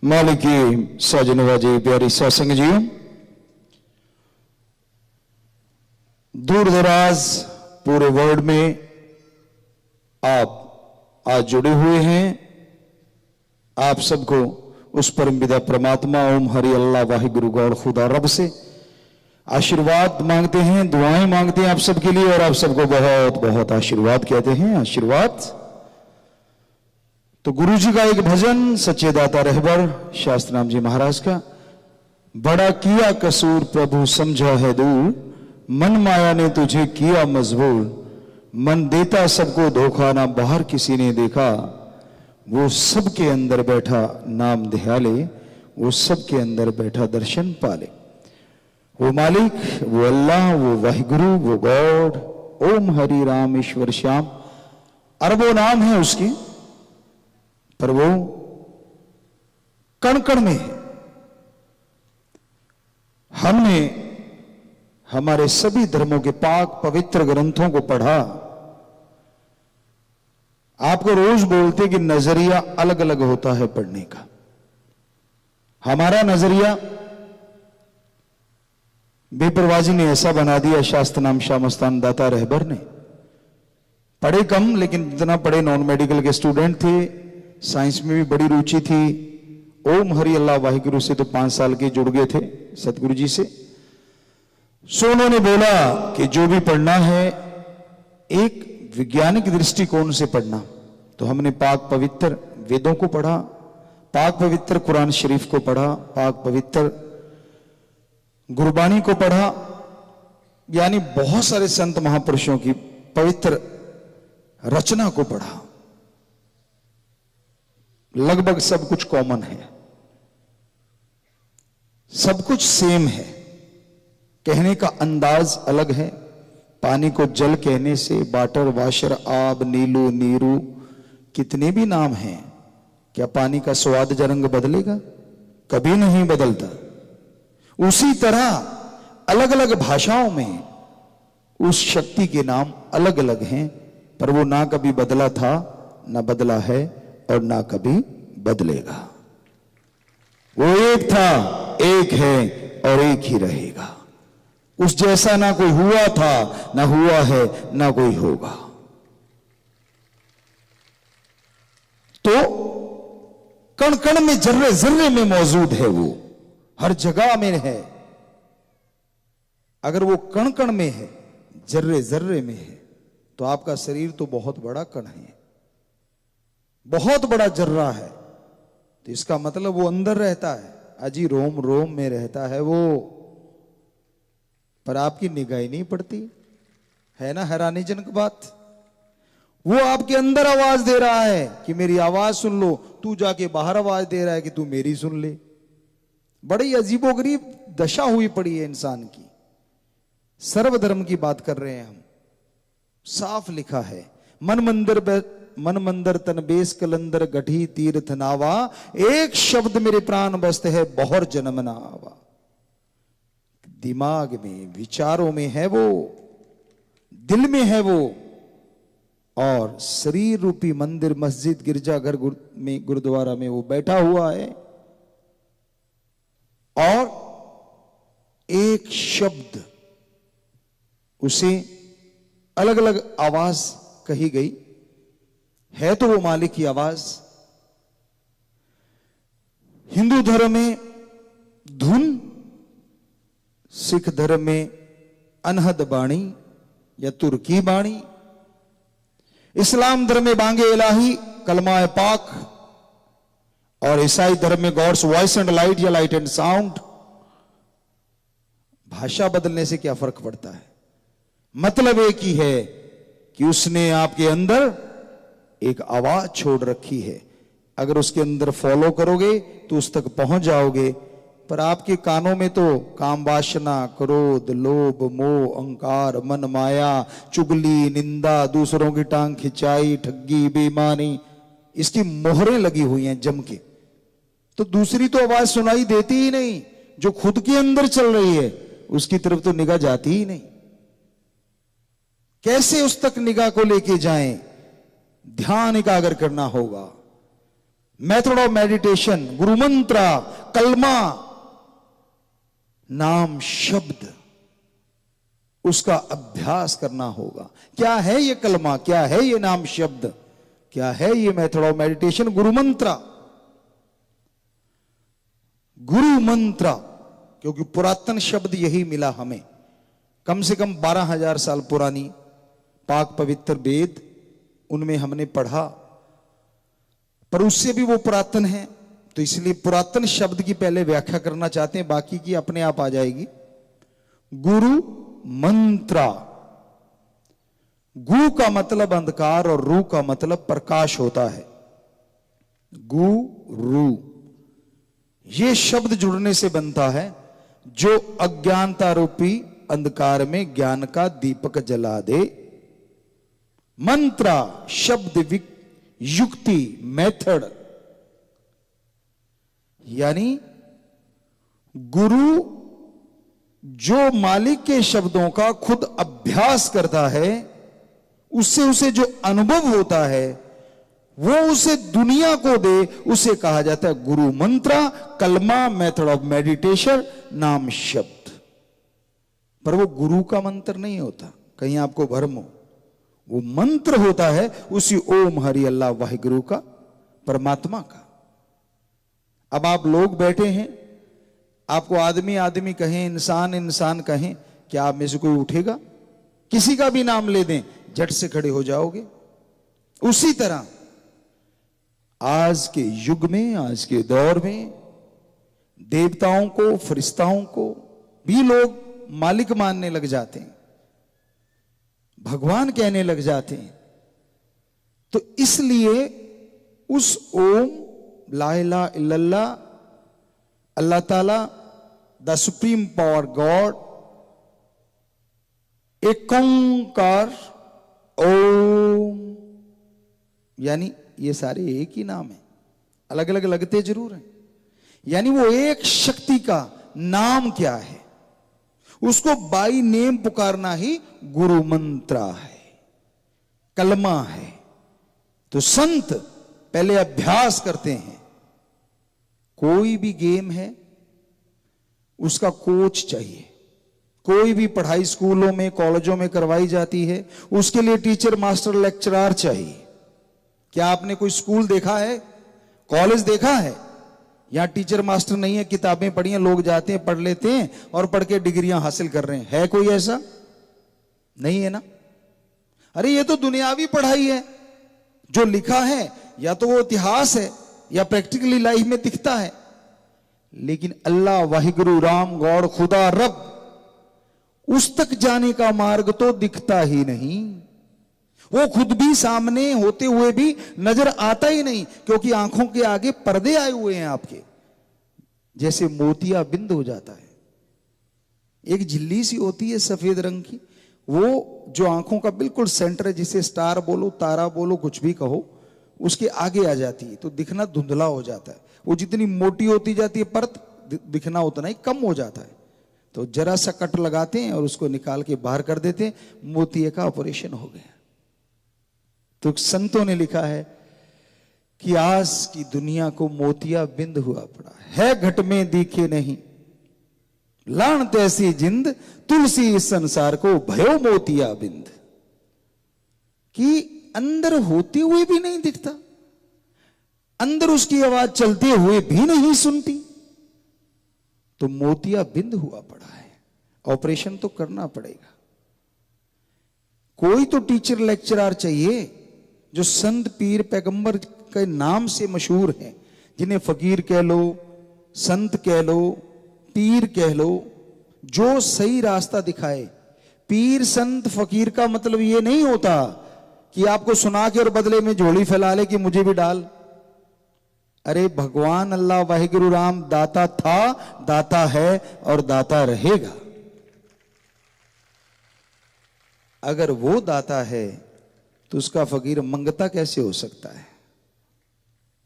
मालिक की साजनवाजी प्यारी सत्संग जी, दूर दराज पूरे वर्ल्ड में आप आज जुड़े हुए हैं। आप सबको उस परम पिता परमात्मा ओम हरि अल्लाह वाहिगुरु गॉड खुदा रब से आशीर्वाद मांगते हैं, दुआएं मांगते हैं आप सबके लिए, और आप सबको बहुत बहुत आशीर्वाद कहते हैं। आशीर्वाद तो गुरु जी का एक भजन सच्चे दाता रहबर शास्त्रनाम जी महाराज का, बड़ा किया कसूर प्रभु समझा है दूर, मन माया ने तुझे किया मजबूर, मन देता सबको धोखा ना बाहर किसी ने देखा, वो सबके अंदर बैठा नाम ध्याले, वो सबके अंदर बैठा दर्शन पाले। वो मालिक, वो अल्लाह, वो वाहिगुरु, वो गॉड, ओम हरि राम ईश्वर श्याम, अरबों नाम है उसके, पर वो कण कण में है। हमने हमारे सभी धर्मों के पाक पवित्र ग्रंथों को पढ़ा। आपको रोज बोलते कि नजरिया अलग अलग होता है पढ़ने का। हमारा नजरिया बेपरवाजी ने ऐसा बना दिया, शास्त्र नाम शामस्तान दाता रहबर ने। पढ़े कम, लेकिन जितना पढ़े नॉन मेडिकल के स्टूडेंट थे, साइंस में भी बड़ी रुचि थी। ओम हरि अल्लाह वाहिगुरु से तो 5 साल के जुड़ गए थे सतगुरु जी से। सो उन्होंने बोला कि जो भी पढ़ना है एक वैज्ञानिक दृष्टिकोण से पढ़ना। तो हमने पाक पवित्र वेदों को पढ़ा, पाक पवित्र कुरान शरीफ को पढ़ा, पाक पवित्र गुरबानी को पढ़ा, यानी बहुत सारे संत महापुरुषों की पवित्र रचना को पढ़ा। लगभग सब कुछ कॉमन है, सब कुछ सेम है, कहने का अंदाज अलग है। पानी को जल कहने से वाटर, वाशर, आब, नीलू, नीरू, कितने भी नाम हैं, क्या पानी का स्वाद या रंग बदलेगा? कभी नहीं बदलता। उसी तरह अलग अलग भाषाओं में उस शक्ति के नाम अलग अलग हैं, पर वो ना कभी बदला था, ना बदला है, और ना कभी बदलेगा। वो एक था, एक है और एक ही रहेगा। उस जैसा ना कोई हुआ था, ना हुआ है, ना कोई होगा। तो कण कण में, जर्रे जर्रे में मौजूद है, वो हर जगह में है। अगर वो कण कण में है, जर्रे जर्रे में है, तो आपका शरीर तो बहुत बड़ा कण है, बहुत बड़ा जर्रा है। तो इसका मतलब वो अंदर रहता है, अजी रोम रोम में रहता है वो, पर आपकी निगाह नहीं पड़ती है। ना हैरानीजनक बात। वो आपके अंदर आवाज दे रहा है कि मेरी आवाज सुन लो, तू जाके बाहर आवाज दे रहा है कि तू मेरी सुन ले। बड़ी अजीबोगरीब दशा हुई पड़ी है इंसान की। सर्वधर्म की बात कर रहे हैं हम। साफ लिखा है, मन मंदिर तन बेस कलंदर गठी तीर्थ नावा, एक शब्द मेरे प्राण बसते है बहुर जन्म नावा। दिमाग में, विचारों में है वो, दिल में है वो, और शरीर रूपी मंदिर, मस्जिद, गिरजाघर में, गुरुद्वारा में वो बैठा हुआ है। और एक शब्द उसे अलग अलग आवाज कही गई है, तो वो मालिक की आवाज। हिंदू धर्म में धुन, सिख धर्म में अनहद बाणी या तुर्की बाणी, इस्लाम धर्म में बांगे इलाही, कलमा पाक, और ईसाई धर्म में गॉड्स वॉइस एंड लाइट या लाइट एंड साउंड। भाषा बदलने से क्या फर्क पड़ता है? मतलब एक ही है कि उसने आपके अंदर एक आवाज छोड़ रखी है। अगर उसके अंदर फॉलो करोगे तो उस तक पहुंच जाओगे, पर आपके कानों में तो काम, वासना, क्रोध, लोभ, मोह, अहंकार, मन माया, चुगली, निंदा, दूसरों की टांग खिंचाई, ठगी, बेईमानी, इसकी मोहरें लगी हुई हैं जम के। तो दूसरी तो आवाज सुनाई देती ही नहीं, जो खुद के अंदर चल रही है उसकी तरफ तो निगाह जाती ही नहीं। कैसे उस तक निगाह को लेके जाएं? ध्यान एकाग्र करना होगा। मेथड ऑफ मेडिटेशन, गुरु मंत्र, कलमा, नाम शब्द, उसका अभ्यास करना होगा। क्या है ये कलमा, क्या है ये नाम शब्द, क्या है ये मेथड ऑफ मेडिटेशन? गुरु मंत्र। गुरु मंत्र, क्योंकि पुरातन शब्द यही मिला हमें, कम से कम 12,000 साल पुरानी पाक पवित्र वेद, उनमें हमने पढ़ा, पर उससे भी वो पुरातन है, तो इसलिए पुरातन शब्द की पहले व्याख्या करना चाहते हैं, बाकी की अपने आप आ जाएगी। गुरु मंत्र, गु का मतलब अंधकार और रू का मतलब प्रकाश होता है। गु रू, ये शब्द जुड़ने से बनता है, जो अज्ञानता रूपी अंधकार में ज्ञान का दीपक जला दे। मंत्र शब्द युक्ति, मेथड, यानी गुरु जो मालिक के शब्दों का खुद अभ्यास करता है, उससे उसे जो अनुभव होता है वो उसे दुनिया को दे, उसे कहा जाता है गुरु मंत्र, कलमा, मेथड ऑफ मेडिटेशन, नाम शब्द। पर वो गुरु का मंत्र नहीं होता, कहीं आपको भ्रम हो, वो मंत्र होता है उसी ओम हरि अल्लाह वाहिगुरु का, परमात्मा का। अब आप लोग बैठे हैं, आपको आदमी आदमी कहें, इंसान इंसान कहें, क्या आप में से कोई उठेगा? किसी का भी नाम ले दें, झट से खड़े हो जाओगे। उसी तरह आज के युग में, आज के दौर में देवताओं को, फरिश्ताओं को भी लोग मालिक मानने लग जाते हैं, भगवान कहने लग जाते हैं। तो इसलिए उस ओम ला इलाहा इल्लल्लाह, अल्लाह ताला, द सुप्रीम पावर गॉड, एक ओंकार, ओम, यानी ये सारे एक ही नाम है, अलग अलग लगते जरूर हैं, यानी वो एक शक्ति का नाम क्या है, उसको बाई नेम पुकारना ही गुरु मंत्र है, कलमा है। तो संत पहले अभ्यास करते हैं। कोई भी गेम है उसका कोच चाहिए, कोई भी पढ़ाई स्कूलों में, कॉलेजों में करवाई जाती है, उसके लिए टीचर, मास्टर, लेक्चरर चाहिए। क्या आपने कोई स्कूल देखा है, कॉलेज देखा है? यहां टीचर मास्टर नहीं है, किताबें पढ़ी हैं, लोग जाते हैं, पढ़ लेते हैं और पढ़ के डिग्रियां हासिल कर रहे हैं। है कोई ऐसा? नहीं है ना। अरे ये तो दुनियावी पढ़ाई है, जो लिखा है या तो वो इतिहास है या प्रैक्टिकली लाइफ में दिखता है, लेकिन अल्लाह, वाहिगुरु, राम, गॉड, खुदा, रब, उस तक जाने का मार्ग तो दिखता ही नहीं। वो खुद भी सामने होते हुए भी नजर आता ही नहीं, क्योंकि आंखों के आगे पर्दे आए हुए हैं आपके, जैसे मोतिया बिंद हो जाता है। एक झिल्ली सी होती है सफेद रंग की, वो जो आंखों का बिल्कुल सेंटर है, जिसे स्टार बोलो, तारा बोलो, कुछ भी कहो, उसके आगे आ जाती है तो दिखना धुंधला हो जाता है। वो जितनी मोटी होती जाती है परत, दिखना उतना ही कम हो जाता है। तो जरा सा कट लगाते हैं और उसको निकाल के बाहर कर देते हैं, मोतिये का ऑपरेशन हो गया। तो संतों ने लिखा है कि आज की दुनिया को मोतिया बिंद हुआ पड़ा है, घट में दिखे नहीं, लान तैसी जिंद, तुलसी इस संसार को भयो मोतिया बिंद, कि अंदर होते हुए भी नहीं दिखता, अंदर उसकी आवाज चलते हुए भी नहीं सुनती, तो मोतिया बिंद हुआ पड़ा है। ऑपरेशन तो करना पड़ेगा। कोई तो टीचर, लेक्चरर चाहिए जो संत, पीर, पैगंबर के नाम से मशहूर हैं, जिन्हें फकीर कह लो, संत कह लो, पीर कह लो, जो सही रास्ता दिखाए। पीर, संत, फकीर का मतलब ये नहीं होता कि आपको सुना के और बदले में झोली फैला ले कि मुझे भी डाल। अरे भगवान अल्लाह, वाहिगुरु, राम दाता था, दाता है और दाता रहेगा। अगर वो दाता है तो उसका फकीर मंगता कैसे हो सकता है?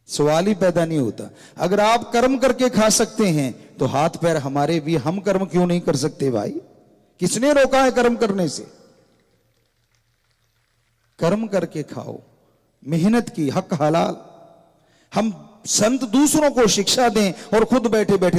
सवाल ही पैदा नहीं होता। अगर आप कर्म करके खा सकते हैं तो हाथ पैर हमारे भी, हम कर्म क्यों नहीं कर सकते भाई? किसने रोका है कर्म करने से? कर्म करके खाओ, मेहनत की, हक हलाल। हम संत दूसरों को शिक्षा दें और खुद बैठे बैठे